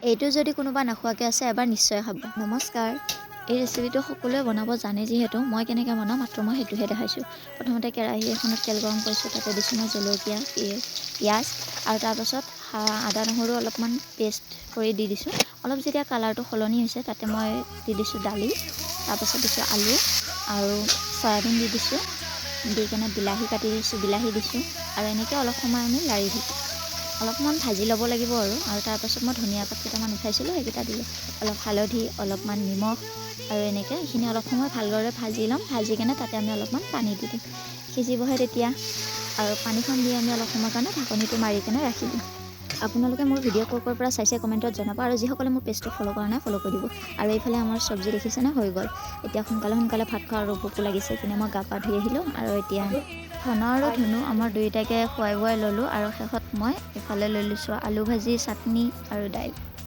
এইটো যদি কোনোবা নোখোৱাকৈ আছে এবাৰ নিশ্চয় খাব। নমস্কাৰ। এই ৰেচিপিটো সকলোৱে বনাব জানে যিহেতু মই কেনেকৈ বনাওঁ মাত্ৰ মই সেইটোহে দেখাইছোঁ। প্ৰথমতে কেৰাহী এখনত তেল গৰম কৰিছোঁ, তাতে দিছোঁ মই জলকীয়া, পিঁয়াজ আৰু তাৰপাছত আদা নহৰু অলপমান পেষ্ট কৰি দি দিছোঁ। অলপ যেতিয়া কালাৰটো সলনি হৈছে তাতে মই দি দিছোঁ দালি, তাৰপাছত দিছোঁ আলু আৰু চয়াবিন দি দিছোঁ, দি কেনে বিলাহী কাটি দিছোঁ, বিলাহী দিছোঁ আৰু এনেকৈ অলপ সময় আমি লাৰি দিছোঁ। অলপমান ভাজি ল'ব লাগিব আৰু তাৰপাছত মই ধনিয়া পাত কেইটামান উঠাইছিলোঁ সেইকেইটা দিলোঁ। অলপ হালধি, অলপমান নিমখ আৰু এনেকৈ এইখিনি অলপ সময় ভালদৰে ভাজি ল'ম। ভাজি কেনে তাতে আমি অলপমান পানী দি দিম, সিজিবহে তেতিয়া। আৰু পানীখন দি আমি অলপ সময়ৰ কাৰণে ঢাকনিটো মাৰি কেনে ৰাখি দিম। আপোনালোকে মোৰ ভিডিঅ' ক'ৰ পৰা চাইছে কমেণ্টত জনাব আৰু যিসকলে মোৰ পেজটো ফ'ল' কৰা নাই ফ'ল' কৰি দিব। আৰু এইফালে আমাৰ চব্জি দেখিছেনে হৈ গ'ল। এতিয়া সোনকালে ভাত খোৱাৰ আৰু ভোকো লাগিছে, এইপিনে মই গা পা ধুই আহিলোঁ আৰু এতিয়া ধন আৰু ধুনু আমাৰ দুয়োটাকে খুৱাই বোৱাই ল'লোঁ আৰু শেষত মই এইফালে লৈ লৈছোঁ আলু ভাজি, চাটনি আৰু দাইল।